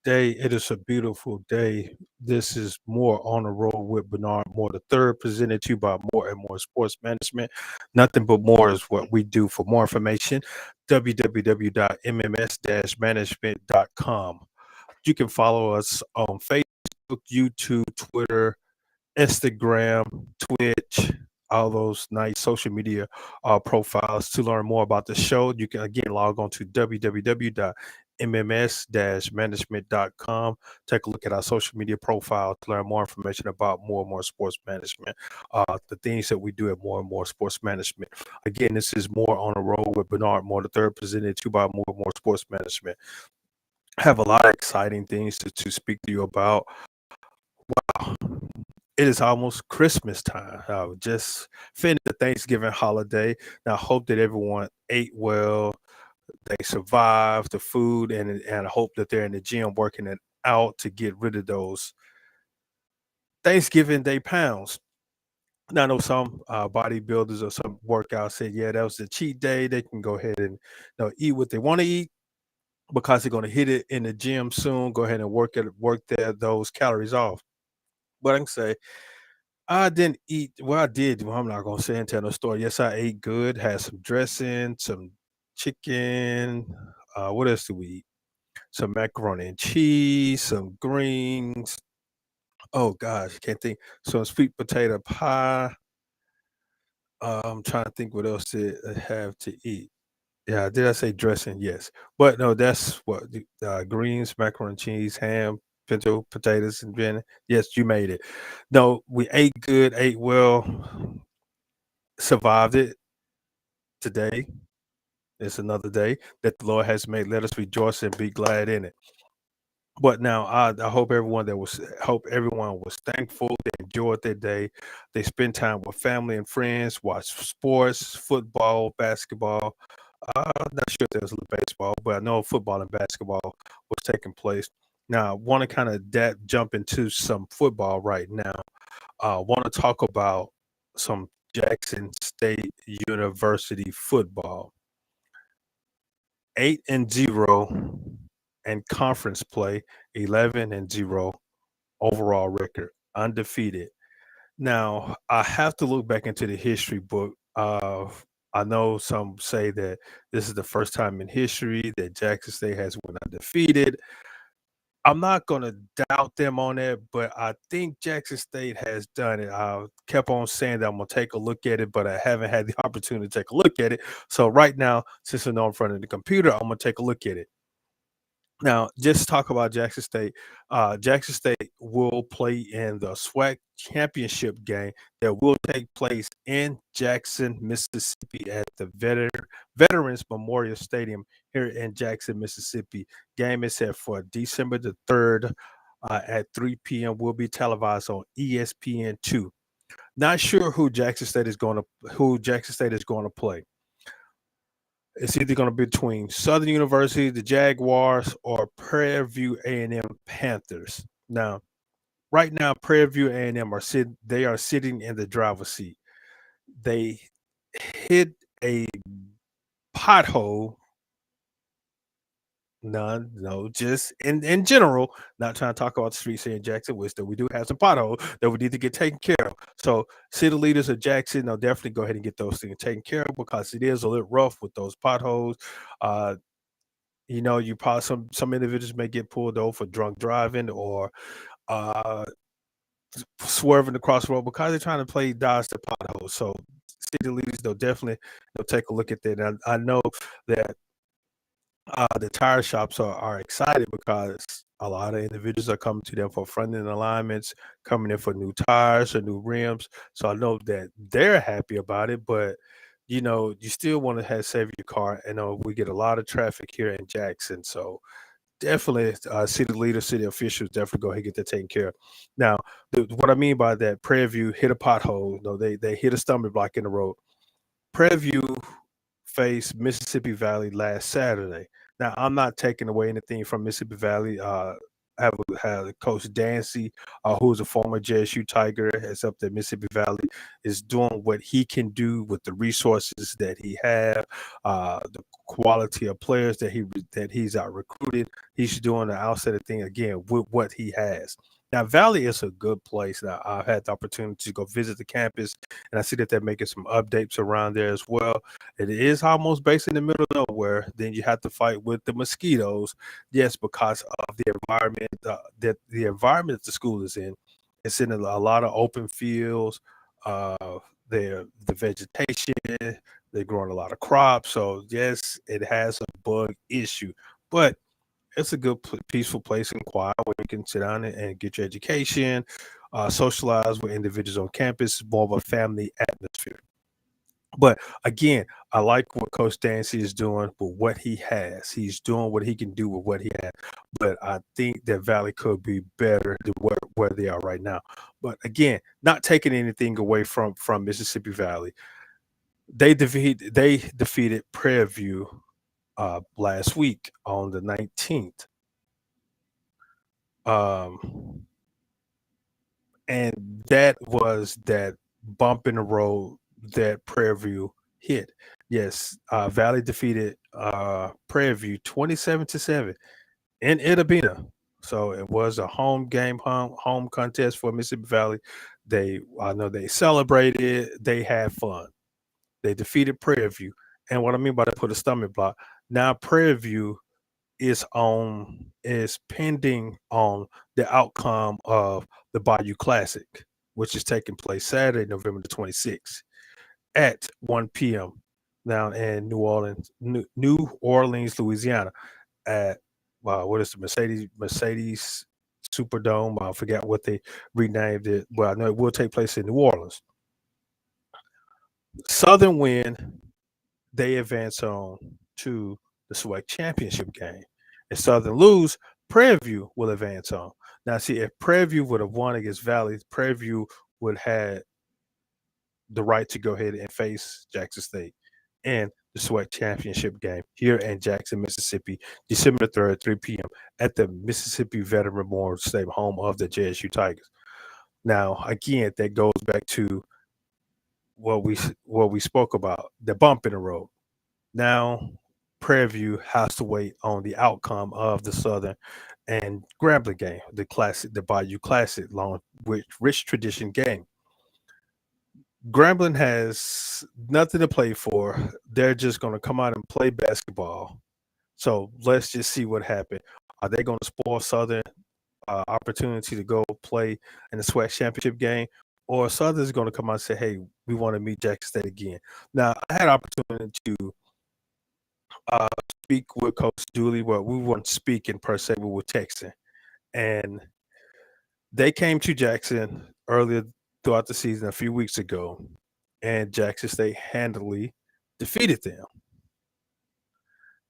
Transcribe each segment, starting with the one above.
day. It is a beautiful day. This is More on the Road with Bernard Moore the third, presented to you by More and More Sports Management. Nothing but more is what we do. For more information, www.mms-management.com. You can follow us on Facebook, YouTube, Twitter, Instagram, Twitch, all those nice social media profiles. To learn more about the show, you can again log on to www.mms-management.com. Take a look at our social media profile to learn more information about More and More Sports Management, the things that we do at More and More Sports Management. Again, this is More on the Road with Bernard Moore the third, presented to you by More and More Sports Management. I have a lot of exciting things to speak to you about. Wow. It is almost Christmas time. Just finished the Thanksgiving holiday. Now, I hope that everyone ate well, they survived the food, and I hope that they're in the gym working it out to get rid of those Thanksgiving Day pounds. Now, I know some bodybuilders or some workouts said, yeah, that was the cheat day. They can go ahead and eat what they want to eat because they're going to hit it in the gym soon. Go ahead and those calories off. But I can say I didn't eat. Well, I did. Well, I'm not gonna say and tell no story. Yes, I ate good. Had some dressing, some chicken. What else did we eat? Some macaroni and cheese, some greens. Oh gosh, can't think. Some sweet potato pie. I'm trying to think what else did I have to eat. Yeah, did I say dressing? Yes, but no, that's what greens, macaroni and cheese, ham, pinto potatoes, and then yes, you made it. No, we ate good, ate well, survived it. Today is another day that the Lord has made. Let us rejoice and be glad in it. But now I hope everyone was thankful. They enjoyed their day. They spent time with family and friends, watched sports, football, basketball. I'm not sure if there was a little baseball, but I know football and basketball was taking place. Now I want to kind of jump into some football right now. I want to talk about some Jackson State University football. 8-0 and conference play, 11-0 overall record, undefeated. Now, I have to look back into the history book. I know some say that this is the first time in history that Jackson State has went undefeated. I'm not going to doubt them on that, but I think Jackson State has done it. I kept on saying that I'm going to take a look at it, but I haven't had the opportunity to take a look at it. So right now, since I know in front of the computer, I'm going to take a look at it. Now, just talk about Jackson State. Jackson State will play in the SWAC championship game that will take place in Jackson, Mississippi at the Veterans Memorial Stadium here in Jackson, Mississippi. Game is set for December the 3rd at 3 p.m. Will be televised on ESPN2. Not sure who Jackson State is going to play. It's either going to be between Southern University, the Jaguars, or Prairie View A&M Panthers. Now, right now, Prairie View A&M are sitting in the driver's seat. They hit a pothole. None, no, just in general. Not trying to talk about the streets here in Jackson, which that we do have some potholes that we need to get taken care of. So, city leaders of Jackson, they'll definitely go ahead and get those things taken care of because it is a little rough with those potholes. Uh, you probably some individuals may get pulled over for drunk driving or uh swerving across the road because they're trying to play dodge the potholes. So city leaders, they'll take a look at that. And I know that the tire shops are excited because a lot of individuals are coming to them for front end alignments, coming in for new tires or new rims. So I know that they're happy about it, but you still want to have save your car. And we get a lot of traffic here in Jackson, so definitely city leaders, city officials definitely go ahead and get that taken care of. Now, what I mean by that, Prairie View hit a pothole. They hit a stumbling block in the road. Prairie View faced Mississippi Valley last Saturday. Now, I'm not taking away anything from Mississippi Valley. have Coach Dancy, who's a former JSU Tiger, has up at Mississippi Valley, is doing what he can do with the resources that he have, the quality of players that he's out recruited. He's doing the outside thing again with what he has. Now, Valley is a good place. Now, I've had the opportunity to go visit the campus, and I see that they're making some updates around there as well. It is almost based in the middle of nowhere. Then you have to fight with the mosquitoes. Yes, because of the environment that the school is in. It's in a lot of open fields. Uh, the vegetation. They're growing a lot of crops. So yes, it has a bug issue, but it's a good peaceful place and quiet where you can sit down and get your education, socialize with individuals on campus, more of a family atmosphere. But again, I like what Coach Dancy is doing with what he has. He's doing what he can do with what he has. But I think that Valley could be better than where they are right now. But again, not taking anything away from Mississippi Valley. They defeated Prairie View last week on the 19th. Um, and that was that bump in the road that Prairie View hit. Yes, Valley defeated Prairie View 27-7 in Itabena. So it was a home game, home contest for Mississippi Valley. I know they celebrated, they had fun. They defeated Prairie View. And what I mean by that, put a stomach block. Now Prairie View is pending on the outcome of the Bayou Classic, which is taking place Saturday, November the 26th at 1 p.m. down in New Orleans, Louisiana, at what is the Mercedes Superdome? I forgot what they renamed it. Well, I know it will take place in New Orleans. Southern win, they advance on to the SWAC championship game. If Southern lose, Prairie View will advance on. Now, see, if Prairie View would have won against Valley, Prairie View would have the right to go ahead and face Jackson State in the SWAC championship game here in Jackson, Mississippi, December 3rd, 3 p.m. at the Mississippi Veteran Memorial Stadium, home of the JSU Tigers. Now, again, that goes back to what we spoke about, the bump in the road. Now, Prairie View has to wait on the outcome of the Southern and Grambling game, the Bayou Classic, long with rich tradition game. Grambling has nothing to play for. They're just going to come out and play basketball. So let's just see what happens. Are they going to spoil Southern opportunity to go play in the SWAC championship game? Or Southern's going to come out and say, hey, we want to meet Jackson State again. Now, I had opportunity to uh, speak with Coach Dooley. Well, we weren't speaking per se, we were texting. And they came to Jackson earlier throughout the season a few weeks ago, and Jackson State handily defeated them.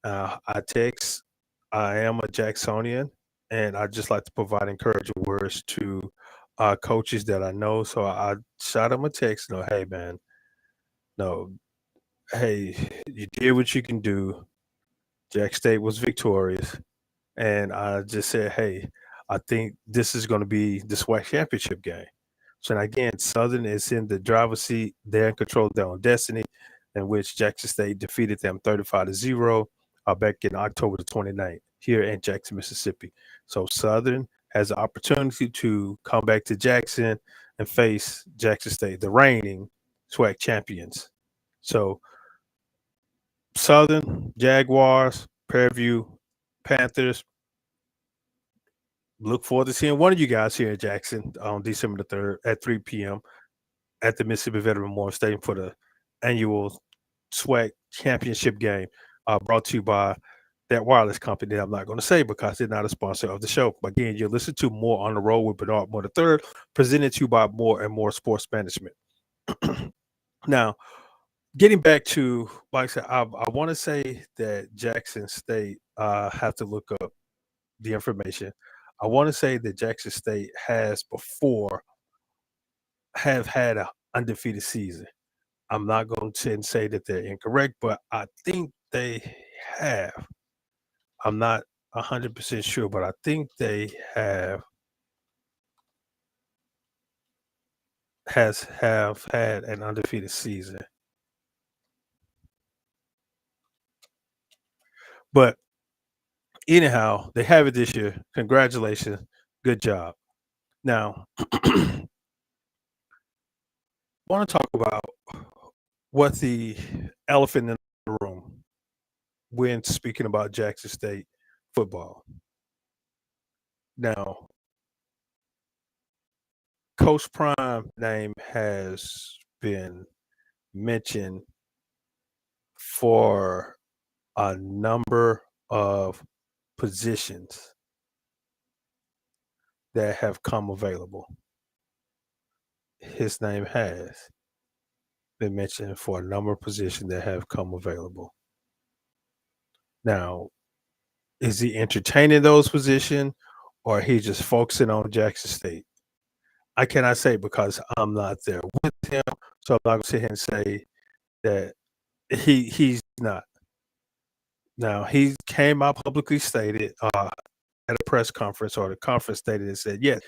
I text, I am a Jacksonian, and I just like to provide encouraging words to coaches that I know. So I shot him a text, hey, man, no, hey, you did what you can do. Jack State was victorious. And I just said, hey, I think this is going to be the SWAC championship game. So again, Southern is in the driver's seat. They're in control of their own destiny, in which Jackson State defeated them 35-0 back in October the 29th here in Jackson, Mississippi. So Southern has the opportunity to come back to Jackson and face Jackson State, the reigning SWAC champions. So Southern, Jaguars, Prairie View, Panthers, look forward to seeing one of you guys here in Jackson on December the 3rd at 3 p.m. at the Mississippi Veteran Memorial Stadium for the annual SWAC championship game, brought to you by that wireless company that I'm not going to say because they're not a sponsor of the show. But again, you'll listen to More on the Road with Bernard Moore III, presented to you by More and More Sports Management. Now, getting back to, like I said, I want to say that Jackson State have to look up the information. I want to say that Jackson State has before have had an undefeated season. I'm not going to say that they're incorrect, but I think they have. I'm not 100% sure, but I think they have had an undefeated season. But anyhow, they have it this year. Congratulations. Good job. Now, I want to talk about what the elephant in the room when speaking about Jackson State football. Now, Coach Prime name has been mentioned for a number of positions that have come available. His name has been mentioned for a number of positions that have come available. Now, is he entertaining those positions or he just focusing on Jackson State? I cannot say because I'm not there with him, so I'm not gonna sit here and say that he's not. Now he came out publicly stated at a press conference or the conference stated and said, yes,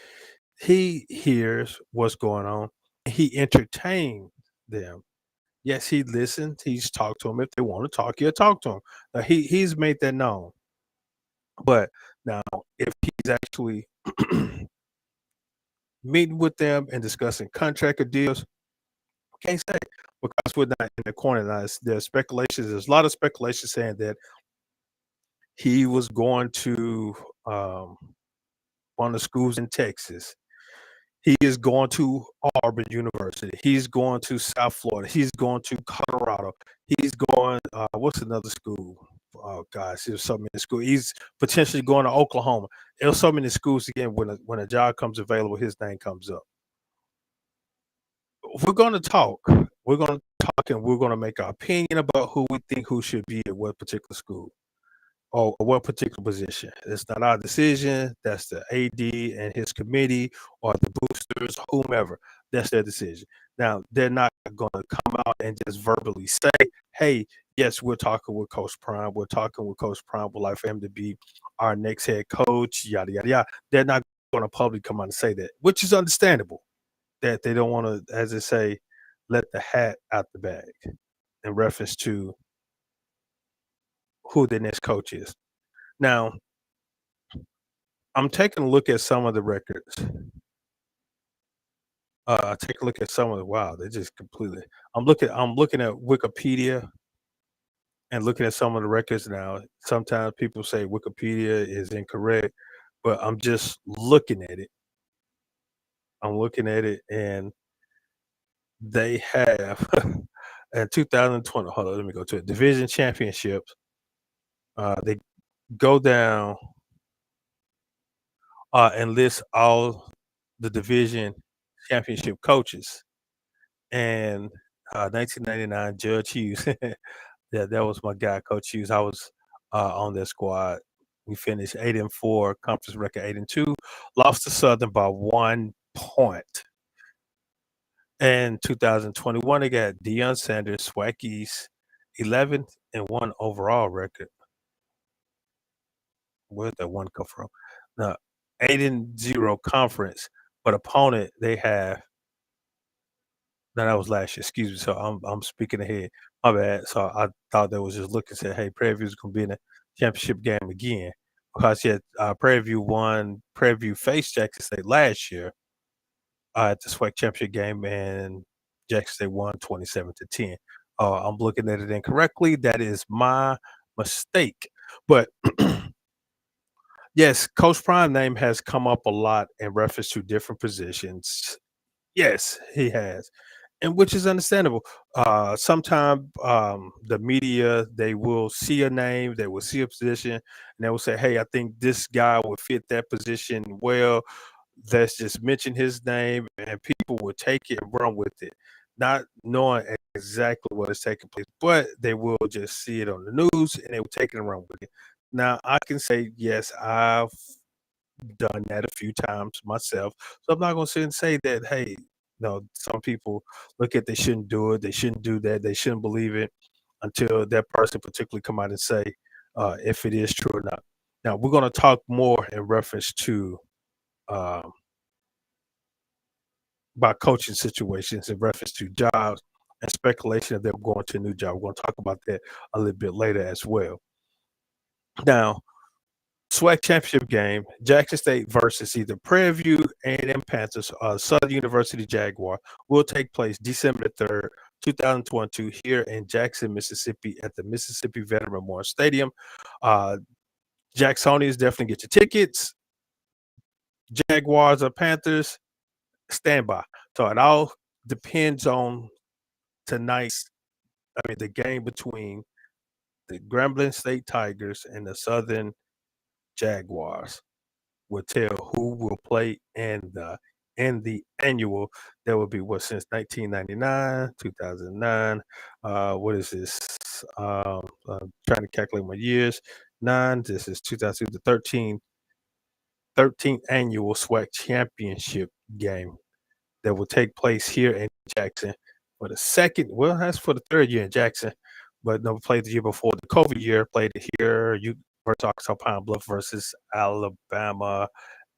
he hears what's going on. He entertained them. Yes, he listened. He's talked to them. If they want to talk, he'll talk to them. He's made that known. But now, if he's actually meeting with them and discussing contract or deals, can't say because we're not in the corner. Now, there's speculations. There's a lot of speculation saying that he was going to one of the schools in Texas. He is going to Auburn University. He's going to South Florida. He's going to Colorado. He's going. What's another school? Oh gosh, there's so many schools. He's potentially going to Oklahoma. There's so many schools again. When a job comes available, his name comes up. We're going to talk. We're going to talk, and we're going to make our opinion about who should be at what particular school or what particular position. It's not our decision. That's the AD and his committee or the boosters, whomever. That's their decision. Now, they're not going to come out and just verbally say, hey, yes, we're talking with Coach Prime. We're talking with Coach Prime. We'd like for him to be our next head coach, yada, yada, yada. They're not going to publicly come out and say that, which is understandable that they don't want to, as they say, let the hat out the bag in reference to who the next coach is. Now, I'm taking a look at some of the records. Take a look at some of the wow, they just completely. I'm looking at Wikipedia and looking at some of the records now. Sometimes people say Wikipedia is incorrect, but I'm just looking at it. I'm looking at it, and they have in 2020. Hold on, let me go to it. Division championships. They go down and list all the division championship coaches. And 1999, Judge Hughes. Yeah, that was my guy, Coach Hughes. I was on that squad. We finished 8-4, conference record 8-2, lost to Southern by 1 point. And 2021, they got Deion Sanders, SWAC East, 11-1 overall record. Where'd that one come from? Now, 8-0 conference, but opponent they have. No, that was last year. Excuse me. So I'm speaking ahead. My bad. So I thought that was just looking said, hey, Prairie View's gonna be in the championship game again. Because yet Prairie View won Prairie View faced Jackson State last year at the SWAC championship game and Jackson State won 27-10. I'm looking at it incorrectly. That is my mistake. But yes, Coach Prime name has come up a lot in reference to different positions. Yes, he has, and which is understandable. Sometimes the media they will see a name, they will see a position, and they will say, "Hey, I think this guy would fit that position well. Let's just mention his name," and people will take it and run with it, not knowing exactly what is taking place, but they will just see it on the news and they will take it and run with it. Now, I can say yes, I've done that a few times myself. So I'm not gonna sit and say that, hey, no, some people look at they shouldn't do it, they shouldn't do that, they shouldn't believe it until that person particularly come out and say if it is true or not. Now we're going to talk more in reference to um, about coaching situations in reference to jobs and speculation of them going to a new job. We're going to talk about that a little bit later as well. Now, SWAC championship game, Jackson State versus either Prairie View A&M Panthers or Southern University Jaguar will take place December the 3rd, 2022 here in Jackson, Mississippi at the Mississippi Veteran Memorial Stadium. Uh, Jacksonians definitely get your tickets. Jaguars or Panthers, stand by. So it all depends on tonight's, the game between the Grambling State Tigers and the Southern Jaguars will tell who will play in the annual. That would be what, since 1999, 2009. What is this? I'm trying to calculate my years. Nine. This is 2013, 13th annual SWAC championship game that will take place here in Jackson for the second. Well, that's for the third year in Jackson, but no, played the year before the COVID year. Played it here. You versus Arkansas Pine Bluff versus Alabama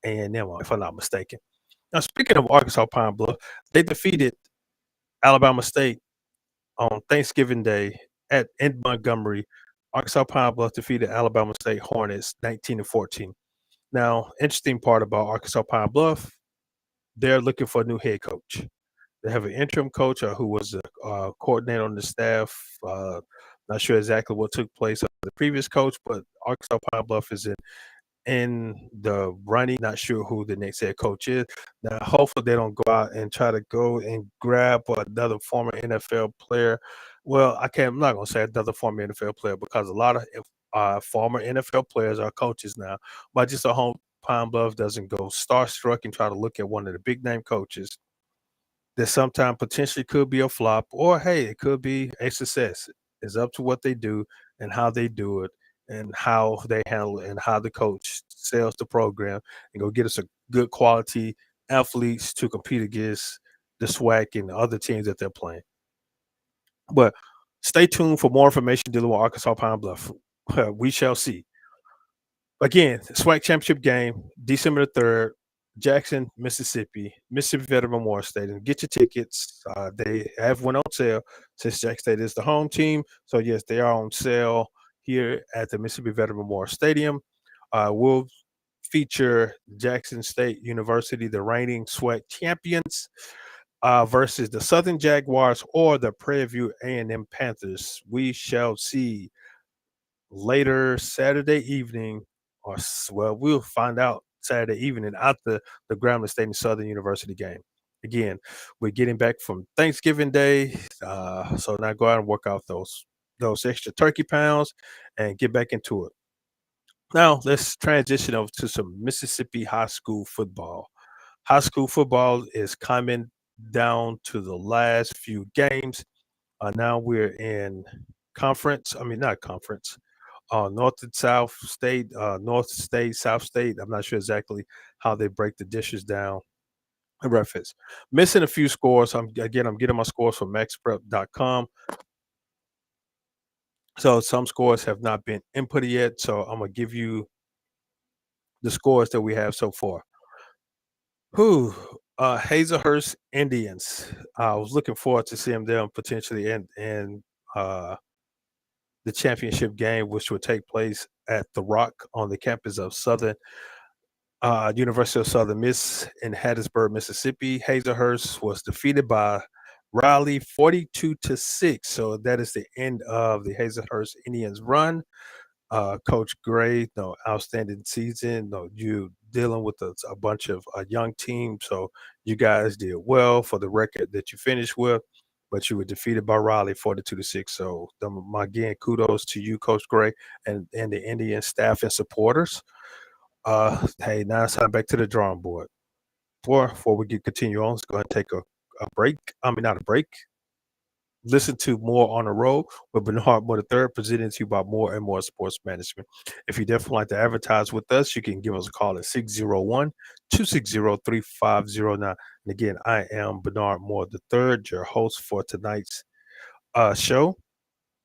A&M, if I'm not mistaken. Now, speaking of Arkansas Pine Bluff, they defeated Alabama State on Thanksgiving Day in Montgomery. Arkansas Pine Bluff defeated Alabama State Hornets 19-14. Now, interesting part about Arkansas Pine Bluff, they're looking for a new head coach. They have an interim coach who was a coordinator on the staff. Not sure exactly what took place under the previous coach, but Arkansas Pine Bluff is in the running. Not sure who the next head coach is. Now, hopefully, they don't go out and try to go and grab another former NFL player. Well, I'm not going to say another former NFL player because a lot of former NFL players are coaches now. But just a home Pine Bluff doesn't go starstruck and try to look at one of the big name coaches that sometimes potentially could be a flop, or hey, it could be a success. It's up to what they do and how they do it and how they handle it and how the coach sells the program and go get us a good quality athletes to compete against the SWAC and the other teams that they're playing. But stay tuned for more information dealing with Arkansas Pine Bluff. We shall see. Again, SWAC championship game, December the 3rd, Jackson, Mississippi, Mississippi Veteran Memorial Stadium. Get your tickets. They have went on sale since Jackson State is the home team. So, yes, they are on sale here at the Mississippi Veteran Memorial Stadium. We'll feature Jackson State University, the reigning SWAC champions, versus the Southern Jaguars or the Prairie View A&M Panthers. We shall see later Saturday evening, well, we'll find out Saturday evening after the Grambling State and Southern University game. Again, we're getting back from Thanksgiving Day, so now go out and work out those extra turkey pounds and get back into it. Now let's transition over to some Mississippi high school football. High school football is coming down to the last few games. Now we're in conference. I mean, not conference. North and South State, North State, South State. I'm not sure exactly how they break the dishes down in reference. Missing a few scores. I'm getting my scores from maxprep.com. So some scores have not been inputted yet. So I'm gonna give you the scores that we have so far. Who? Hazelhurst Indians. I was looking forward to seeing them potentially in the championship game, which would take place at the Rock on the campus of University of Southern Miss in Hattiesburg, Mississippi. Hazelhurst was defeated by Raleigh 42-6. So that is the end of the Hazelhurst Indians run. Coach Gray, no outstanding season. No, you dealing with a bunch of a young team, so you guys did well for the record that you finished with, but you were defeated by Raleigh 42-6. So, again, kudos to you, Coach Gray, and the Indian staff and supporters. Hey, now it's time back to the drawing board. Before we continue on, let's go ahead and take a break. I mean, not a break. Listen to More on the Road with Bernard Moore III, presented to you by More and More Sports Management. If you definitely like to advertise with us, you can give us a call at 601-260-3509. And again, I am Bernard Moore III, your host for tonight's show.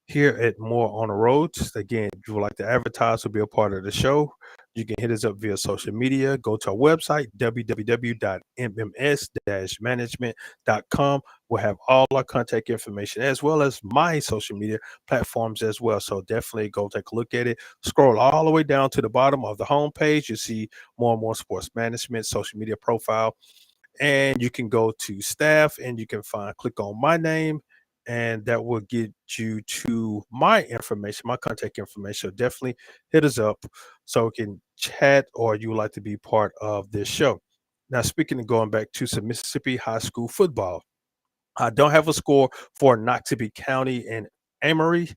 here at More on the Roads. Again, if you would like to advertise or be a part of the show, you can hit us up via social media. Go to our website, www.mms-management.com. We'll have all our contact information as well as my social media platforms as well. So definitely go take a look at it. Scroll all the way down to the bottom of the homepage. You see More and More Sports Management social media profile, and you can go to staff and you can click on my name, and that will get you to my information, my contact information. So definitely hit us up so we can chat, or you would like to be part of this show. Now, speaking of going back to some Mississippi high school football, I don't have a score for Noxubee County and Amory.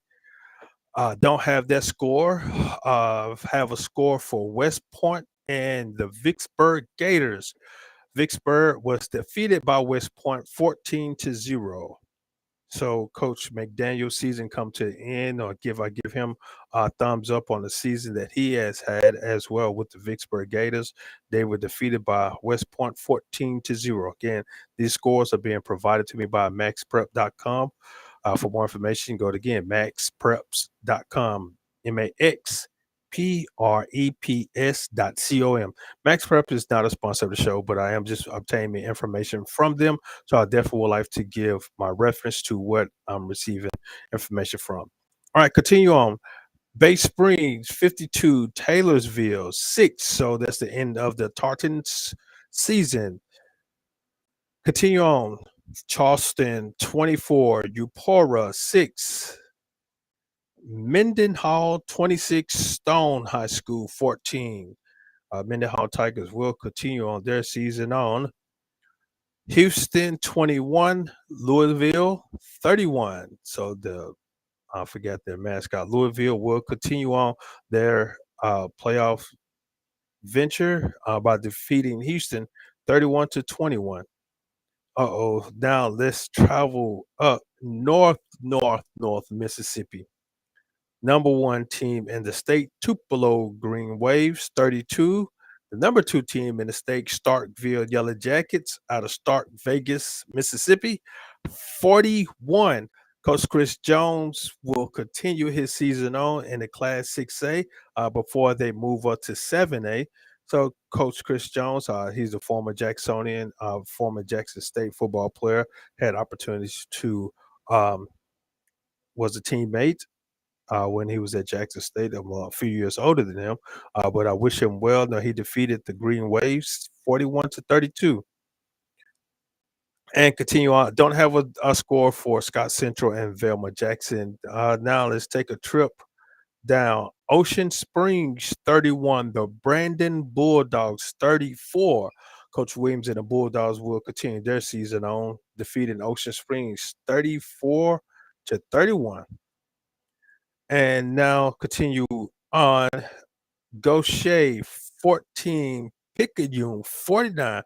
Don't have that score. Have a score for West Point and the Vicksburg Gators. Vicksburg was defeated by West Point 14-0. So Coach McDaniel's season come to an end, or I give him a thumbs up on the season that he has had as well with the Vicksburg Gators. They were defeated by West Point 14-0. Again, these scores are being provided to me by maxprep.com. For more information, go to again maxpreps.com. maxpreps.com. Max Prep is not a sponsor of the show, but I am just obtaining information from them. So I definitely would like to give my reference to what I'm receiving information from. All right, continue on. Bay Springs 52, Taylorsville 6. So that's the end of the Tartans season. Continue on. Charleston 24, Eupora 6. Mendenhall 26, Stone High School 14. Mendenhall Tigers will continue on their season on. Houston 21, Louisville 31. So I forgot their mascot. Louisville will continue on their playoff venture by defeating Houston 31-21. Now let's travel up north Mississippi. Number one team in the state, Tupelo Green Waves, 32. The number two team in the state, Starkville Yellow Jackets, out of Stark, Vegas, Mississippi, 41. Coach Chris Jones will continue his season on in the Class 6A before they move up to 7A. So Coach Chris Jones, he's a former Jacksonian, former Jackson State football player, had opportunities to was a teammate when he was at Jackson State. I'm a few years older than him, but I wish him well. Now he defeated the Green Waves 41-32. And continue on. Don't have a score for Scott Central and Velma Jackson. Now let's take a trip down. Ocean Springs 31, the Brandon Bulldogs 34. Coach Williams and the Bulldogs will continue their season on, defeating Ocean Springs 34-31. And now continue on. Gaucher 14, Picayune 49.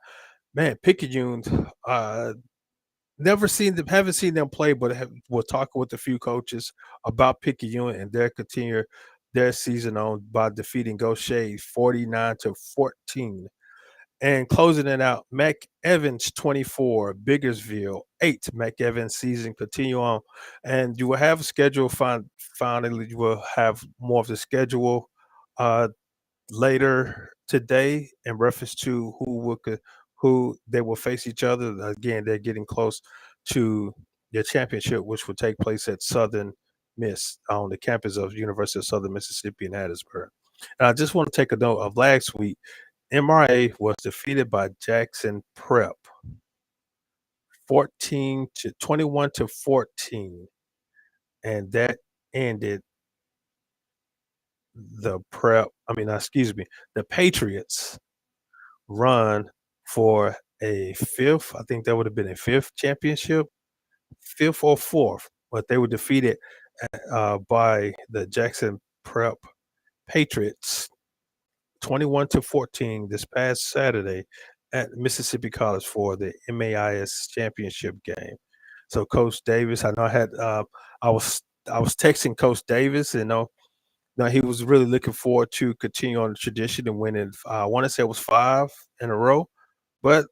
Man, Picayune, haven't seen them play, but we're talking with a few coaches about Picayune, and they're continue their season on by defeating Gaucher 49-14. And closing it out, Mac Evans 24, Biggersville 8. Mac Evans season continue on, and you will have a schedule. Finally, you will have more of the schedule later today in reference to who they will face each other. Again, they're getting close to their championship, which will take place at Southern Miss on the campus of University of Southern Mississippi in Hattiesburg. And I just want to take a note of last week. MRA was defeated by Jackson Prep 21-14, and that ended the Patriots run for a fifth. I think that would have been a fifth championship, fifth or fourth, but they were defeated by the Jackson Prep Patriots 21-14 this past Saturday at Mississippi College for the MAIS championship game. So Coach Davis, I know I was texting Coach Davis, and now he was really looking forward to continue on the tradition and winning. I want to say it was 5 in a row, but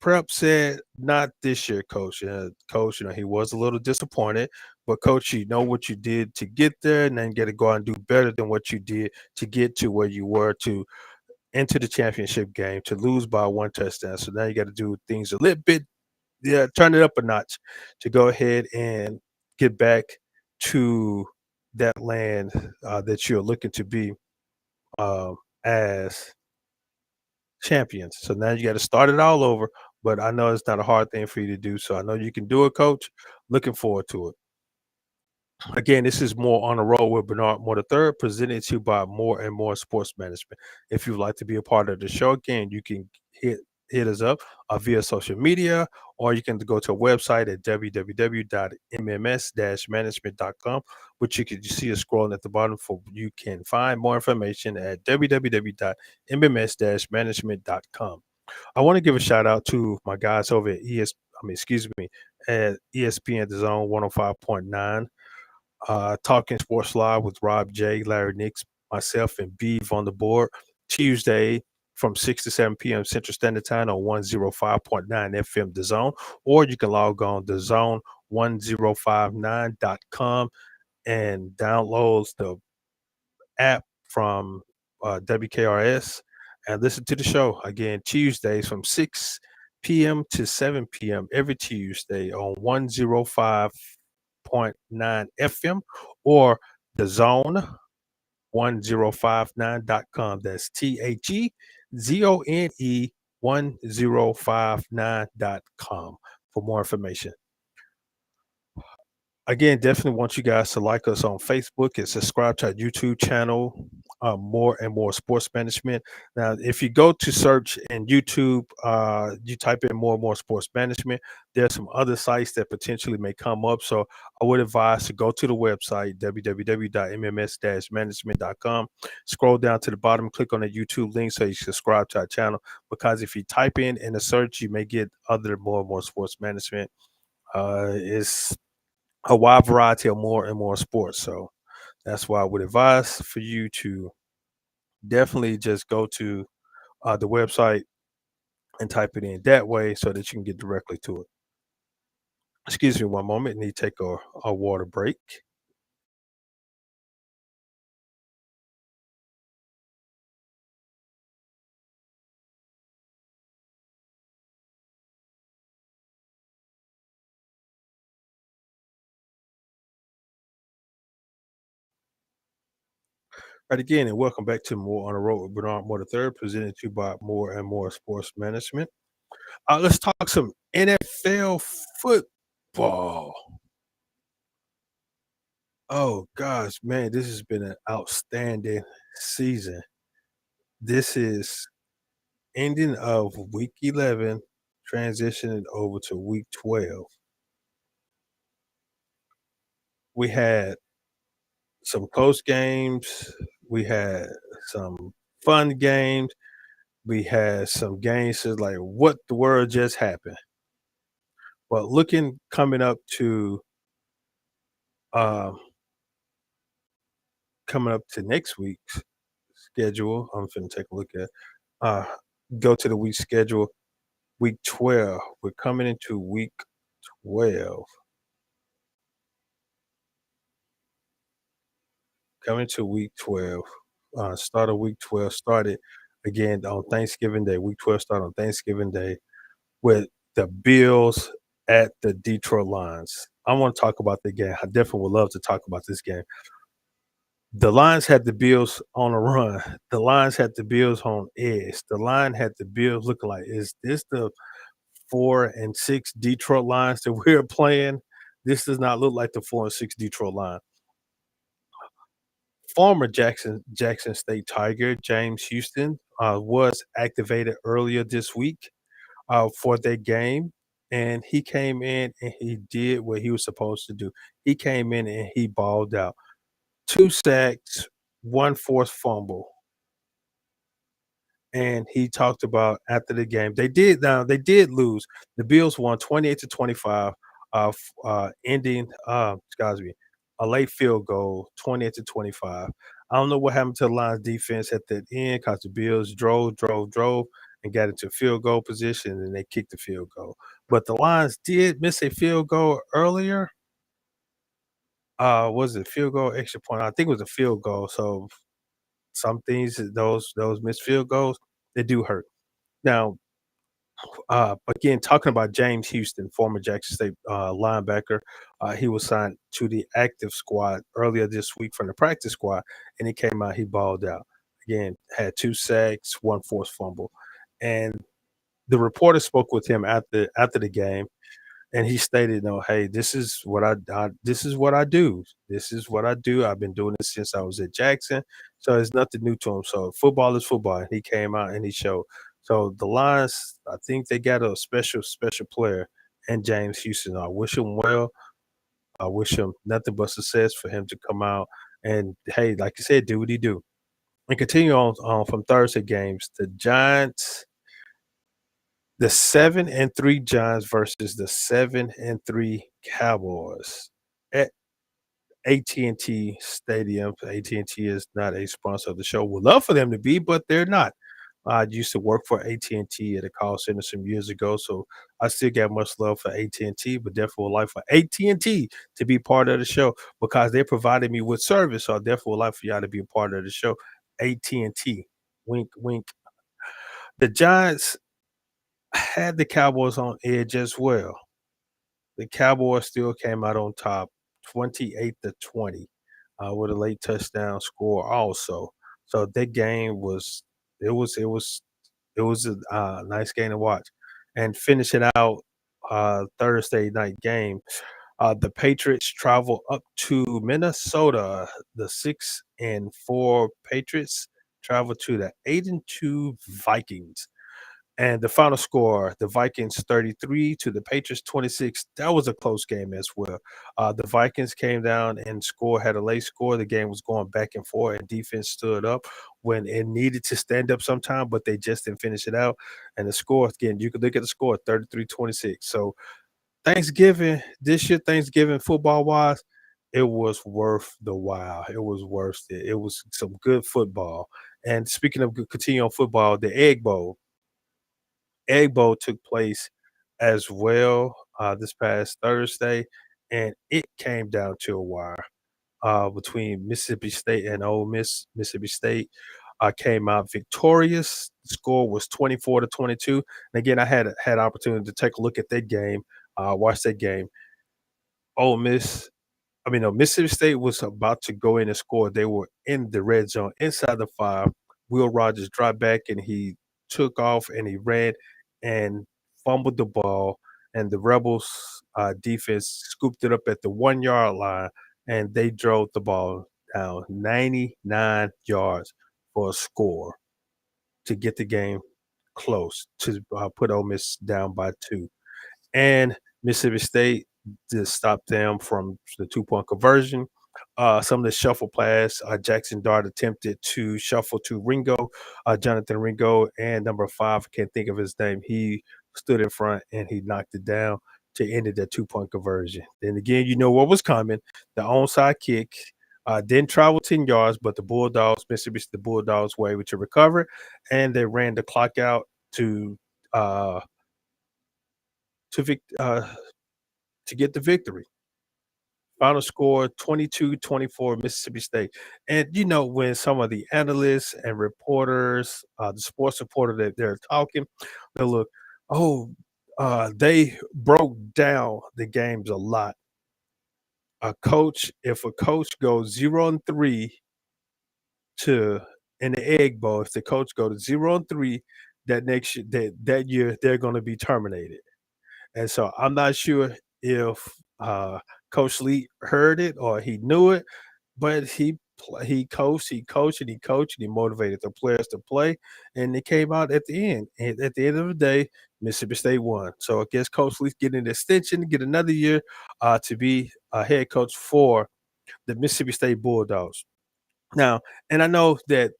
Prep said, "Not this year, coach. Coach, he was a little disappointed, but coach, you know what you did to get there, and then get to go out and do better than what you did to get to where you were to enter the championship game, to lose by one touchdown. So now you got to do things a little bit, yeah, turn it up a notch to go ahead and get back to that land that you're looking to be as champions. So now you got to start it all over. But I know it's not a hard thing for you to do. So I know you can do it, coach. Looking forward to it. Again, this is More on the Road with Bernard Moore III, presented to you by More and More Sports Management. If you'd like to be a part of the show, again, you can hit us up via social media, or you can go to our website at www.mms-management.com, which you can see us scrolling at the bottom. For you can find more information at www.mms-management.com. I want to give a shout out to my guys over at at ESPN The Zone 105.9. Talking Sports Live with Rob J, Larry Nix, myself, and Beeve on the board. Tuesday from 6 to 7 p.m. Central Standard Time on 105.9 FM The Zone, or you can log on to zone1059.com and download the app from WKRS and listen to the show. Again, Tuesdays from 6 p.m. to 7 p.m. every Tuesday on 105.9 FM or the zone 1059.com. That's THEZONE 1059.com for more information. Again, definitely want you guys to like us on Facebook and subscribe to our YouTube channel, More and More Sports Management. Now, if you go to search in YouTube, you type in More and More Sports Management, there's some other sites that potentially may come up. So I would advise to go to the website, www.mms-management.com. Scroll down to the bottom, click on the YouTube link so you subscribe to our channel. Because if you type in a search, you may get other More and More Sports Management. It's a wide variety of more and more sports. So that's why I would advise for you to definitely just go to the website and type it in that way so that you can get directly to it. Excuse me one moment. Need to take a water break. Right again, and welcome back to More on the Road with Bernard Moore III, presented to you by More and More Sports Management. Let's talk some NFL football. Oh gosh, man, this has been an outstanding season. This is ending of week 11, transitioning over to week 12. We had some close games, we had some fun games, we had some games that's like, what the world just happened? But looking um, coming up to next week's schedule, I'm finna take a look at uh go to the week schedule, week 12. We're coming into week 12. Coming to week 12, start of week 12 started again on Thanksgiving Day. Week 12 started on Thanksgiving Day with the Bills at the Detroit Lions. I want to talk about the game. I definitely would love to talk about this game. The Lions had the Bills on a run. The Lions had the Bills on edge. The line had the Bills looking like, is this the 4-6 Detroit Lions that we're playing? This does not look like the 4-6 Detroit line. Former Jackson State Tiger James Houston was activated earlier this week for that game, and he came in and he did what he was supposed to do. He came in and he balled out. 2 sacks, 1 forced fumble, and he talked about after the game they did lose. The Bills won 28-25, ending excuse me, a late field goal, 28-25. I don't know what happened to the Lions defense at the end because the Bills drove. and got into field goal position, and they kicked the field goal. But the Lions did miss a field goal earlier. Was it field goal, extra point? I think it was a field goal. So some things, those missed field goals, they do hurt. Now, again, talking about James Houston, former Jackson State linebacker, he was signed to the active squad earlier this week from the practice squad, and he came out, he balled out. Again, had 2 sacks, one forced fumble, and the reporter spoke with him after the game, and he stated, "No, hey, this is what I do. This is what I do. I've been doing this since I was at Jackson, so it's nothing new to him. So football is football." And he came out and he showed. So the Lions, I think they got a special player in James Houston. I wish him well. I wish him nothing but success for him to come out and, hey, like you said, do what he do. And continue on from Thursday games. The 7-3 Giants versus the 7-3 Cowboys at AT&T Stadium. AT&T is not a sponsor of the show. Would love for them to be, but they're not. I used to work for AT&T at a call center some years ago, so I still got much love for AT&T, but definitely would like for AT&T to be part of the show because they provided me with service. So I definitely would like for y'all to be a part of the show. AT&T, wink, wink. The Giants had the Cowboys on edge as well. The Cowboys still came out on top 28-20 with a late touchdown score also. So that game was it was it was it was a nice game to watch. And finishing out Thursday night game, the Patriots travel up to Minnesota. The 6-4 Patriots travel to the 8-2 Vikings. And the final score, the Vikings 33 to the Patriots 26. That was a close game as well. The Vikings came down and had a late score. The game was going back and forth, and defense stood up when it needed to stand up sometime, but they just didn't finish it out. And the score, again, you could look at the score 33-26. So Thanksgiving, this year, Thanksgiving football wise, it was worth the while. It was worth it. It was some good football. And speaking of continue on football, the Egg Bowl. Egg Bowl took place as well, this past Thursday, and it came down to a wire, between Mississippi State and Ole Miss. Mississippi State, came out victorious. The score was 24-22. And again, I had opportunity to take a look at that game, watch that game. Ole Miss no, Mississippi State was about to go in and score. They were in the red zone inside the 5. Will Rogers dropped back and he took off and he ran and fumbled the ball. And the Rebels defense scooped it up at the 1 yard line and they drove the ball down 99 yards for a score to get the game close to put Ole Miss down by 2. And Mississippi State just stopped them from the 2-point conversion. Some of the shuffle pass, Jackson Dart attempted to shuffle to Ringo, Jonathan Ringo, and number 5, I can't think of his name. He stood in front and he knocked it down to end it that 2-point conversion. Then again, you know what was coming. The onside kick didn't travel 10 yards, but the Bulldogs were able to recover, and they ran the clock out uh, to vic- uh, to get the victory. Final score 22-24 Mississippi State. And you know, when some of the analysts and reporters, the sports reporter that they're talking, they look, oh, they broke down the games a lot. If a coach goes 0-3 to in the Egg Bowl, if the coach go to 0-3, that next year, that year they're going to be terminated. And so I'm not sure if Coach Lee heard it or he knew it, but he coached, and he coached, and he motivated the players to play, and it came out at the end. And at the end of the day, Mississippi State won. So I guess Coach Lee's getting an extension, get another year to be a head coach for the Mississippi State Bulldogs. Now, and I know that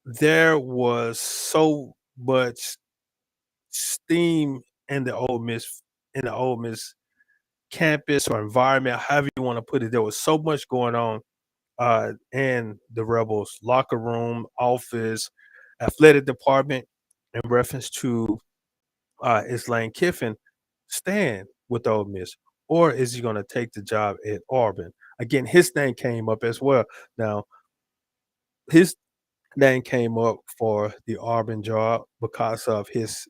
there was so much steam in the Ole Miss campus or environment, however you want to put it. There was so much going on in the Rebels locker room, office, athletic department. in reference to is Lane Kiffin staying with Ole Miss, or is he going to take the job at Auburn? Again, his name came up as well. Now, his name came up for the Auburn job because of his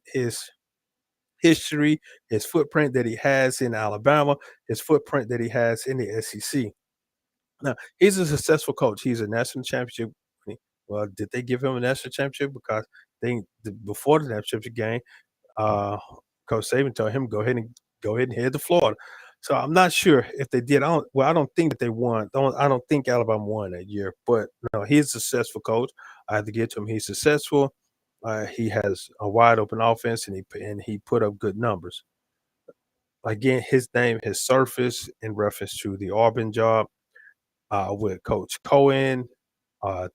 history, his footprint that he has in Alabama, his footprint that he has in the SEC. Now, he's a successful coach. He's a national championship. Well, did they give him a national championship? Because before the national championship game, uh, Coach Saban told him go ahead and head to Florida. So I'm not sure if they did. I don't think that they won. I don't think Alabama won that year. But no, he's a successful coach. I have to get to him. He's successful. He has a wide open offense, and he put up good numbers. Again, his name has surfaced in reference to the Auburn job with Coach Cohen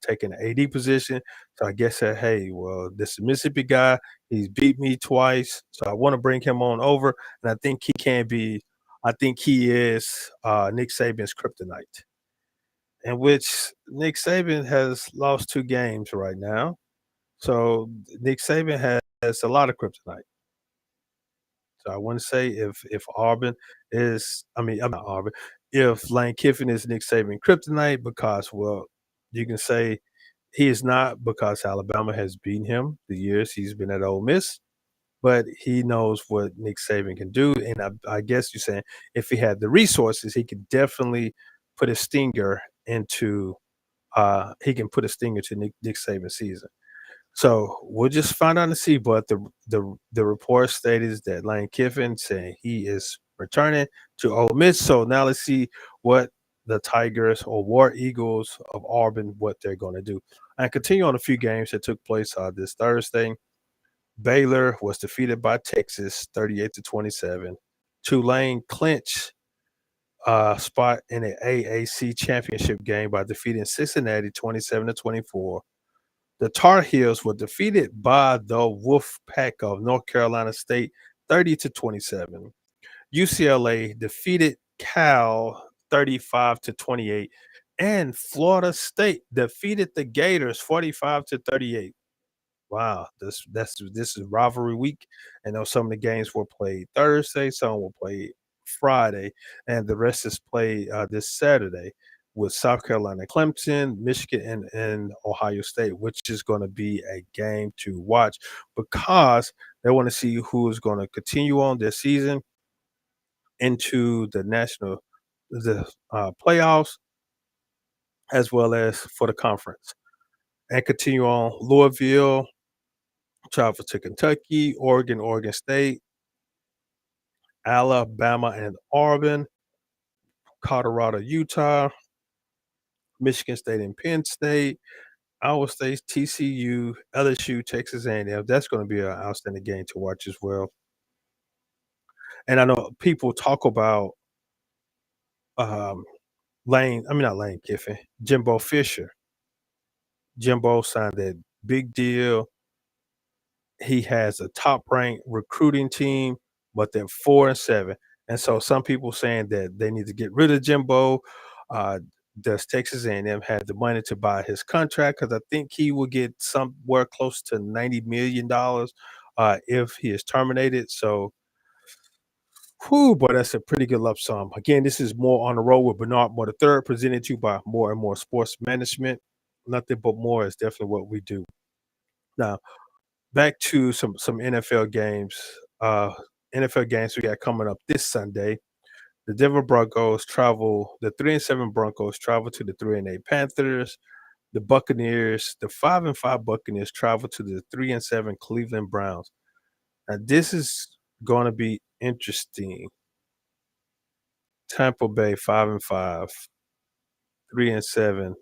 taking the AD position. So I guess that, hey, well, this is Mississippi guy. He's beat me twice, so I want to bring him on over. And I think he can be. I think he is Nick Saban's kryptonite, in which Nick Saban has lost 2 games right now. So Nick Saban has a lot of kryptonite. So I want to say if Auburn is, I'm not Auburn. If Lane Kiffin is Nick Saban kryptonite, because well, you can say he is not because Alabama has beaten him the years he's been at Ole Miss, but he knows what Nick Saban can do. And I guess you're saying if he had the resources, he could definitely put a stinger into he can put a stinger to Nick Saban's season. So we'll just find out and see. But the report stated that Lane Kiffin saying he is returning to Ole Miss. So now let's see what the Tigers or War Eagles of Auburn what they're going to do. And continue on a few games that took place this Thursday. Baylor was defeated by Texas 38-27. Tulane clinched spot in the AAC championship game by defeating Cincinnati 27-24. The Tar Heels were defeated by the Wolf Pack of North Carolina State 30-27. UCLA defeated Cal 35-28. And Florida State defeated the Gators 45-38. Wow, this is rivalry week. I know some of the games were played Thursday, some were played Friday, and the rest is played this Saturday with South Carolina, Clemson, Michigan, and Ohio State, which is going to be a game to watch because they want to see who is going to continue on their season into the playoffs as well as for the conference and continue on. Louisville travel to Kentucky, Oregon State, Alabama and Auburn, Colorado, Utah, Michigan State and Penn State, Iowa State, TCU, LSU, Texas A&M. That's going to be an outstanding game to watch as well. And I know people talk about um, not Lane Kiffin, Jimbo Fisher. Jimbo signed that big deal. He has a top-ranked recruiting team, but they're 4-7, and so some people saying that they need to get rid of Jimbo. Uh, does Texas A&M have the money to buy his contract? Because I think he will get somewhere close to $90 million if he is terminated. So, whew, boy, that's a pretty good lump sum. Again, this is more on the road with Bernard Moore III, presented to you by More and More Sports Management. Nothing but more is definitely what we do. Now, back to some NFL games. NFL games we got coming up this Sunday. The Denver Broncos travel. The 3-7 Broncos travel to the 3-8 Panthers. The 5-5 Buccaneers travel to the 3-7 Cleveland Browns. Now this is going to be interesting. Tampa Bay 5-5, 3-7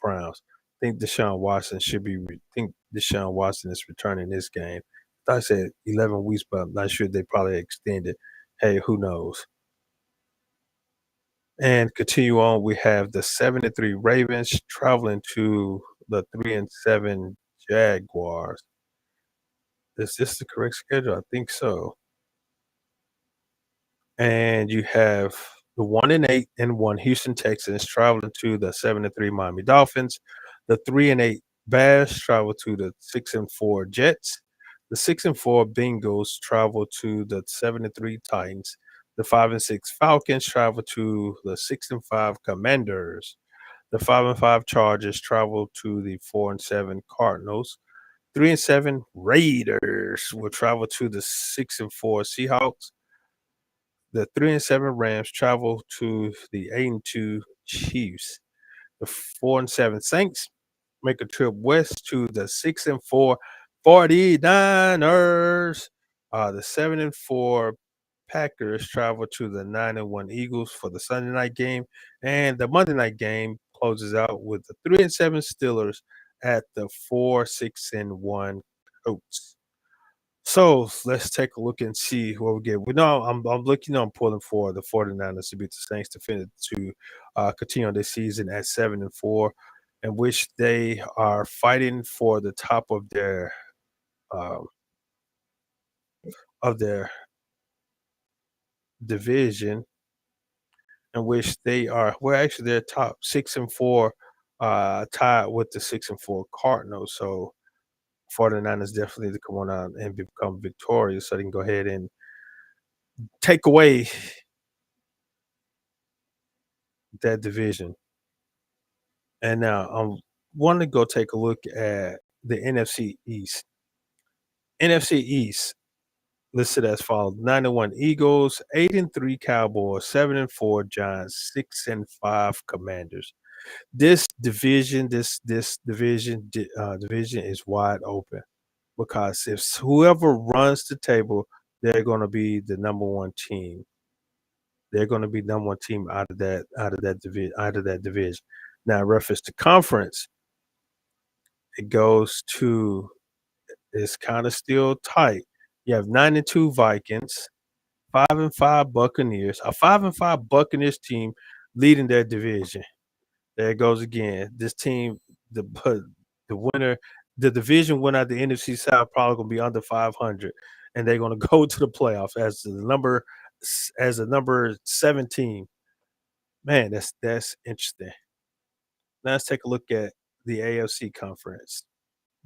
Browns. Think Deshaun Watson should be. Think Deshaun Watson is returning this game. I said 11 weeks, but I'm not sure they probably extended. Hey, who knows? And continue on. We have the 7-3 Ravens traveling to the 3-7 Jaguars. Is this the correct schedule? I think so. And you have the 1-8 and 1 Houston Texans traveling to the 7-3 Miami Dolphins, the 3-8 Bears travel to the 6-4 Jets. The 6-4 Bengals travel to the 7-3 Titans. The 5-6 Falcons travel to the 6-5 Commanders. The 5-5 Chargers travel to the 4-7 Cardinals. 3-7 Raiders will travel to the 6-4 Seahawks. The 3-7 Rams travel to the 8-2 Chiefs. The 4-7 Saints make a trip west to the 6-4 49ers. The 7-4 Packers travel to the 9-1 Eagles for the Sunday night game, and the Monday night game closes out with the 3-7 Steelers at the 4-6-1 Colts. So let's take a look and see what we get. We know I'm looking I'm pulling for the 49ers to beat the Saints to finish to continue on this season at 7-4, in which they are fighting for the top um, of their division, in which they are well actually they're top 6-4, tied with the 6-4 Cardinals. So 49ers definitely to come on out and become victorious so they can go ahead and take away that division. And now I want to go take a look at the NFC East. NFC East listed as follows: 9-1 Eagles, 8-3 Cowboys, 7-4 Giants, 6-5 Commanders. This division is wide open because if whoever runs the table, they're going to be the number one team. They're going to be number one team out of that division. Now, in reference to conference, it goes to it's kinda still tight. You have 9-2 Vikings, 5-5 Buccaneers, a 5-5 Buccaneers team leading their division. There it goes again. This team, the winner the division winner of the NFC South probably gonna be under 500, and they're gonna go to the playoffs as the number 17. Man, that's interesting. Now let's take a look at the AFC conference.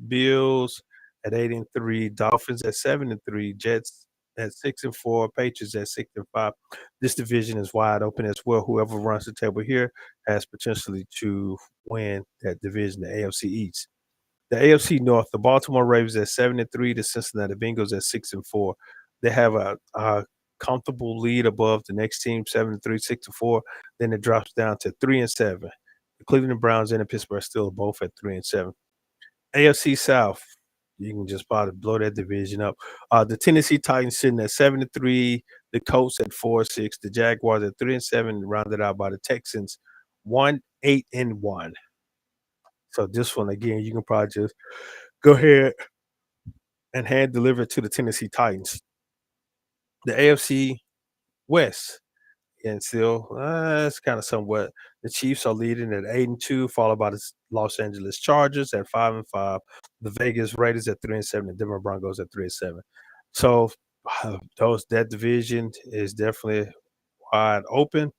Bills at 8-3, Dolphins at 7-3, Jets at 6-4, Patriots at 6-5. This division is wide open as well. Whoever runs the table here has potentially to win that division, the AFC East. The AFC North, the Baltimore Ravens at 7-3, the Cincinnati Bengals at 6-4. They have a comfortable lead above the next team, 7-3, 6-4. Then it drops down to 3-7. The Cleveland Browns and the Pittsburgh Steelers both at 3-7. AFC South, you can just probably blow that division up. The Tennessee Titans sitting at 7-3, the Colts at 4-6, the Jaguars at 3-7, rounded out by the Texans, 1-8-1. So this one again, you can probably just go ahead and hand deliver it to the Tennessee Titans. The AFC West, and still, it's kind of somewhat. The Chiefs are leading at 8-2, followed by the Los Angeles Chargers at 5-5, the Vegas Raiders at 3-7, and Denver Broncos at 3-7. So those that division is definitely wide open.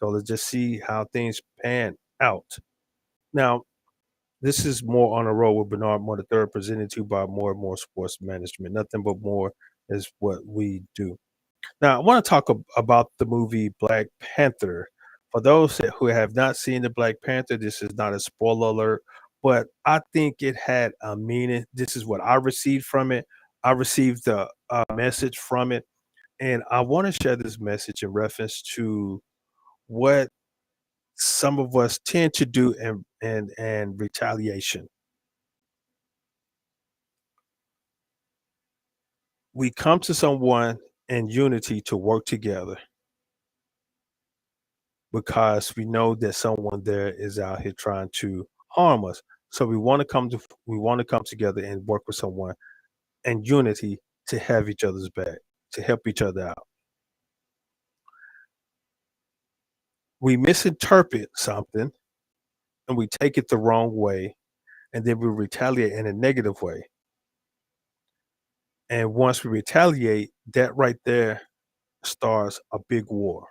So let's just see how things pan out. Now, this is more on the road with Bernard Moore III, presented to you by More and More Sports Management. Nothing but more is what we do. Now, I want to talk about the movie Black Panther. For those who have not seen the Black Panther, this is not a spoiler alert, but I think it had a meaning. This is what I received from it. I received a message from it, and I want to share this message in reference to what some of us tend to do and retaliation. We come to someone in unity to work together because we know that someone there is out here trying to harm us. So we want to come together and work with someone in unity to have each other's back, to help each other out. We misinterpret something and we take it the wrong way, and then we retaliate in a negative way. And once we retaliate, that right there starts a big war.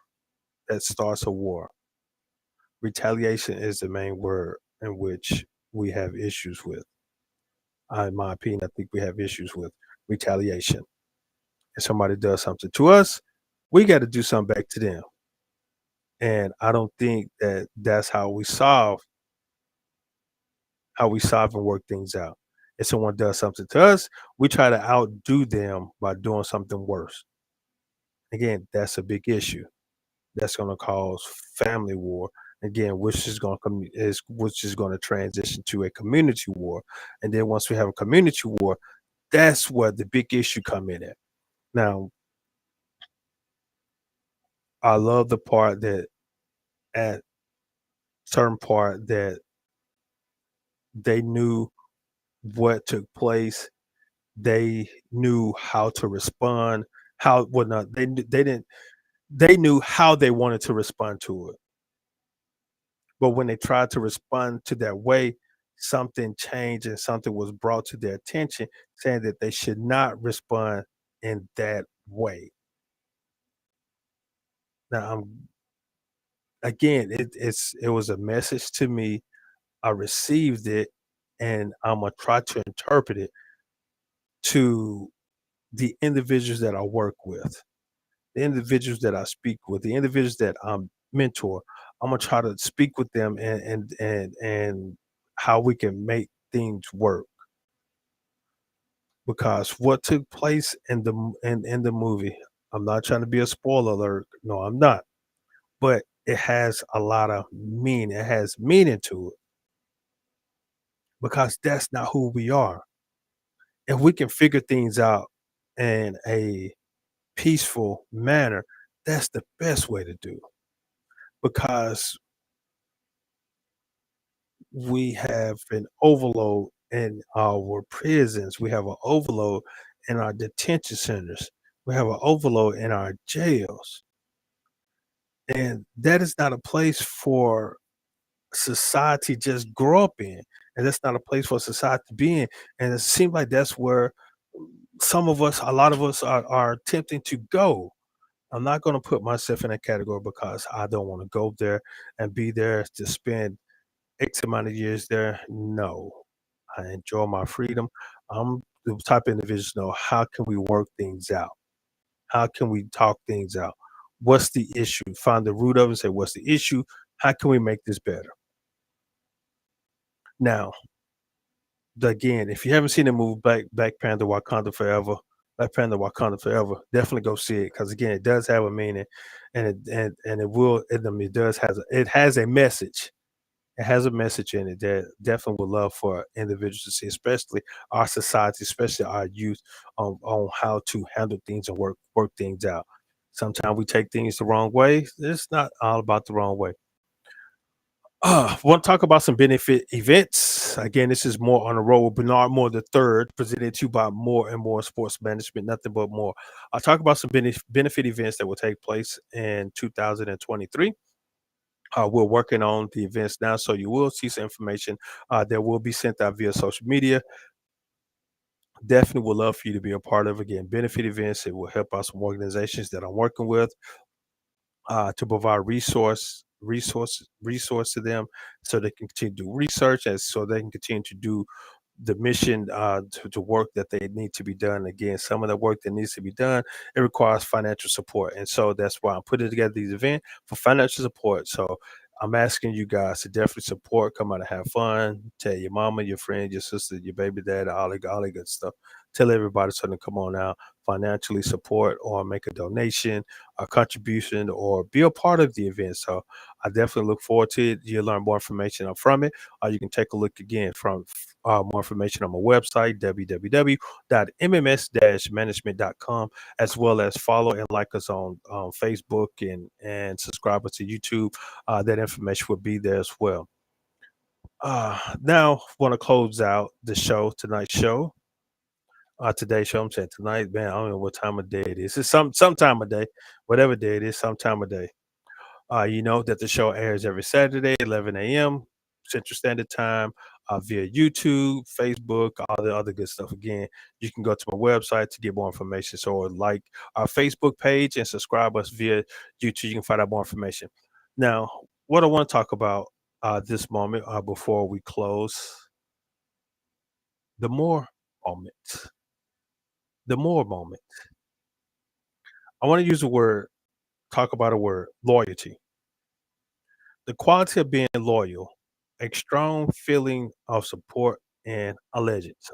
That starts a war. Retaliation is the main word in which we have issues with. In my opinion, I think we have issues with retaliation. If somebody does something to us, we got to do something back to them. And I don't think that that's how we solve and work things out. If someone does something to us, we try to outdo them by doing something worse. Again, that's a big issue. That's going to cause family war again, which is going to transition to a community war. And then once we have a community war, that's where the big issue come in at. Now, I love the part that at certain part that they knew what took place. They knew how to respond. How well not they didn't they knew how they wanted to respond to it. But when they tried to respond to that way, something changed and something was brought to their attention saying that they should not respond in that way. Now, again, it was a message to me. I received it, and Imma try to interpret it to the individuals that I work with, the individuals that I speak with, the individuals that I mentor. Imma try to speak with them and how we can make things work. Because what took place in the movie, I'm not trying to be a spoiler alert. No, I'm not. But it has a lot of meaning. It has meaning to it because that's not who we are. If we can figure things out in a peaceful manner, that's the best way to do. Because we have an overload in our prisons, we have an overload in our detention centers, we have an overload in our jails, and that is not a place for society just grow up in, and that's not a place for society to be in, and it seems like that's where a lot of us are attempting to go. I'm not gonna put myself in that category because I don't wanna go there and be there to spend X amount of years there. No. I enjoy my freedom. I'm the type of individual to know how can we work things out? How can we talk things out? What's the issue? Find the root of it and say, what's the issue? How can we make this better? Now, again, if you haven't seen the movie Black Panther Wakanda Forever, Black Panther Wakanda Forever, definitely go see it because again, it does have a meaning and it will it, I mean, it has a message. It has a message in it that definitely would love for individuals to see, especially our society, especially our youth, on how to handle things and work things out. Sometimes we take things the wrong way. It's not all about the wrong way. Want to talk about some benefit events? Again, this is more on the road with Bernard Moore the third, presented to you by More and More Sports Management. Nothing but more. I'll talk about some benefit events that will take place in 2023. We're working on the events now, so you will see some information that will be sent out via social media. Definitely would love for you to be a part of. Again, benefit events. It will help out some organizations that I'm working with to provide resource to them, so they can continue to do research, and so they can continue to do the mission to work that they need to be done. Again, some of the work that needs to be done, it requires financial support, and so that's why I'm putting together these events for financial support. So I'm asking you guys to definitely support, come out and have fun. Tell your mama, your friend, your sister, your baby dad, all the good stuff. Tell everybody so they can come on out, financially support or make a donation, a contribution, or be a part of the event. So I definitely look forward to it. You'll learn more information from it, or you can take a look again from more information on my website, www.mms-management.com, as well as follow and like us on Facebook and subscribe us to YouTube. That information will be there as well. Now, want to close out the show, tonight's show. Today's show, I'm saying tonight, man, I don't know what time of day it is. It's some time of day, whatever day it is, some time of day. You know that the show airs every Saturday, 11 a.m. Central Standard Time, via YouTube, Facebook, all the other good stuff. Again, you can go to my website to get more information. So, like our Facebook page and subscribe us via YouTube. You can find out more information. Now, what I want to talk about this moment before we close The more moments, the more moments. I want to use a word, talk about a word, loyalty. The quality of being loyal, a strong feeling of support and allegiance.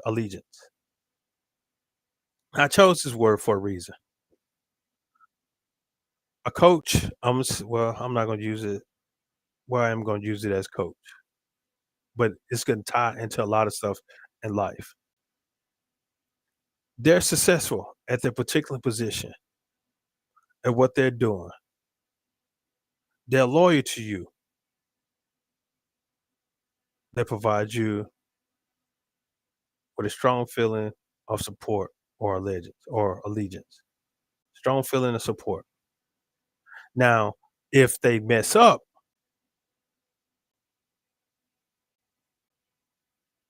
I chose this word for a reason. A coach, well, I'm not going to use it. Well, I'm going to use it as coach, but it's going to tie into a lot of stuff in life. They're successful at their particular position and what they're doing. They're loyal to you. They provide you with a strong feeling of support or allegiance. Strong feeling of support. Now, if they mess up,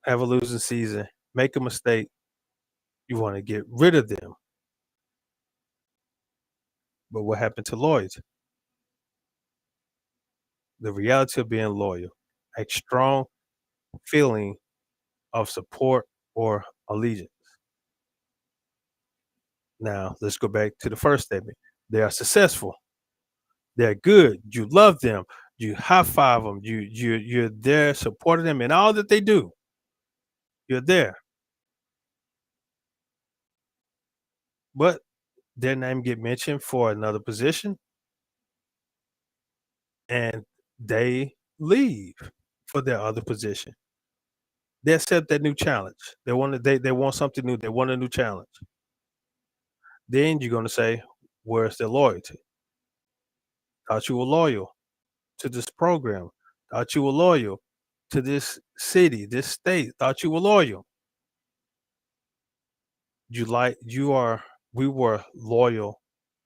have a losing season, make a mistake, you want to get rid of them. But what happened to loyalty? The reality of being loyal, a strong feeling of support or allegiance. Now, let's go back to the first statement. They are successful. They're good. You love them. You high five them. You're there supporting them in all that they do. You're there. But their name get mentioned for another position and they leave for their other position. They accept that new challenge. They want something new. They want a new challenge. Then you're gonna say, where's their loyalty? Thought you were loyal to this program. Thought you were loyal to this city, this state. Thought you were loyal. You are we were loyal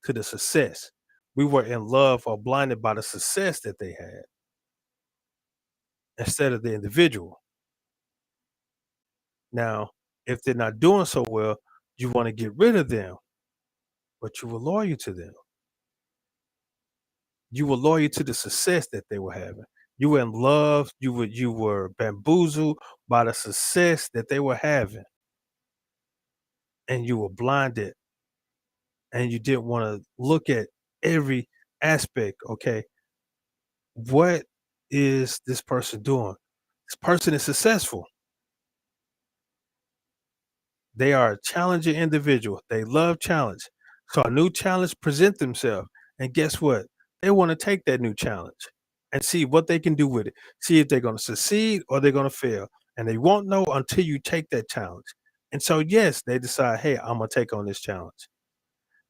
to the success. We were in love or blinded by the success that they had instead of the individual. Now, if they're not doing so well, you want to get rid of them, but you were loyal to them. You were loyal to the success that they were having. You were in love. You were bamboozled by the success that they were having, and you were blinded, and you didn't want to look at every aspect. Okay, what is this person doing? This person is successful. They are a challenging individual. They love challenge. So a new challenge present themselves. And guess what? They want to take that new challenge and see what they can do with it. See if they're going to succeed or they're going to fail. And they won't know until you take that challenge. And so, yes, they decide, hey, I'm going to take on this challenge.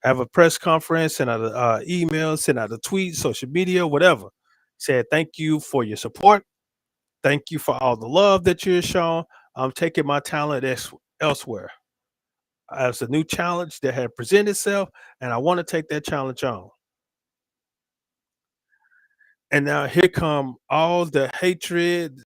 Have a press conference, send out an email, send out a tweet, social media, whatever. Said, thank you for your support. Thank you for all the love that you're shown. I'm taking my talent elsewhere as a new challenge that had presented itself, and I want to take that challenge on. And now here come all the hatred.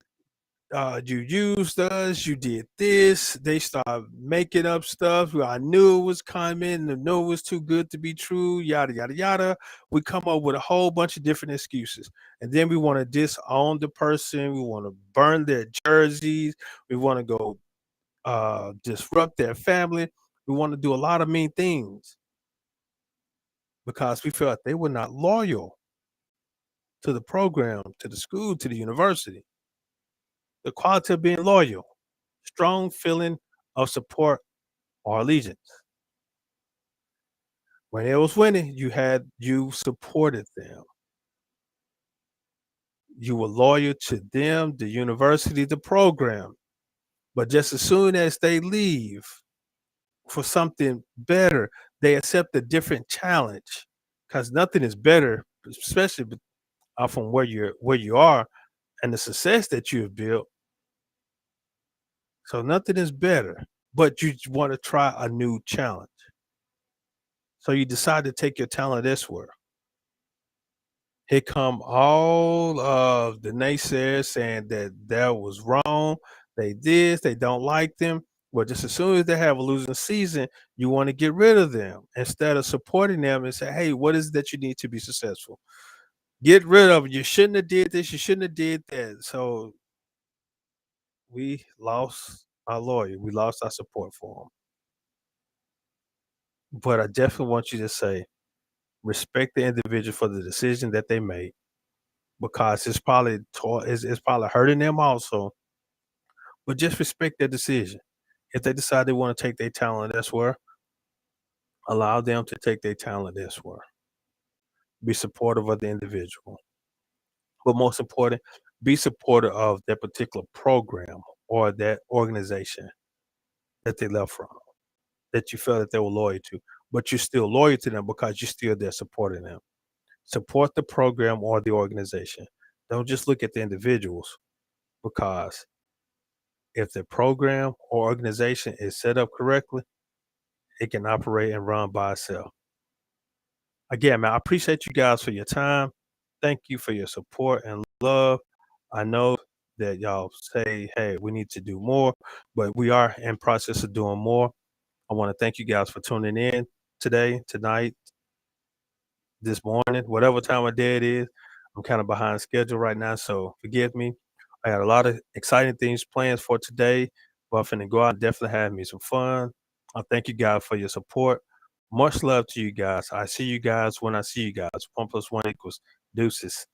You used us. You did this. They start making up stuff. Well, I knew it was coming. I knew it was too good to be true. Yada yada yada. We come up with a whole bunch of different excuses, and then we want to disown the person. We want to burn their jerseys. We want to go disrupt their family. We want to do a lot of mean things because we felt they were not loyal to the program, to the school, to the university. The quality of being loyal, strong feeling of support or allegiance. When it was winning, you supported them. You were loyal to them, the university, the program. But just as soon as they leave for something better, they accept a different challenge because nothing is better, especially from where you are and the success that you have built. So nothing is better, but you want to try a new challenge. So you decide to take your talent elsewhere. Here come all of the naysayers saying that was wrong. They this, they don't like them. Well, just as soon as they have a losing season, you want to get rid of them instead of supporting them and say, "Hey, what is it that you need to be successful? Get rid of it. You shouldn't have did this. You shouldn't have did that." So we lost our lawyer. We lost our support for him. But I definitely want you to say, respect the individual for the decision that they made because it's probably hurting them also, but just respect their decision. If they decide they wanna take their talent elsewhere, allow them to take their talent elsewhere. Be supportive of the individual. But most important, be supportive of that particular program or that organization that they left from, that you felt that they were loyal to, but you're still loyal to them because you're still there supporting them. Support the program or the organization. Don't just look at the individuals because if the program or organization is set up correctly, it can operate and run by itself. Again, man, I appreciate you guys for your time. Thank you for your support and love. I know that y'all say, hey, we need to do more, but we are in process of doing more. I want to thank you guys for tuning in today, tonight, this morning, whatever time of day it is. I'm kind of behind schedule right now, so forgive me. I had a lot of exciting things planned for today, but I'm finna go out and definitely have me some fun. I thank you guys for your support. Much love to you guys. I see you guys when I see you guys. 1 + 1 = deuces.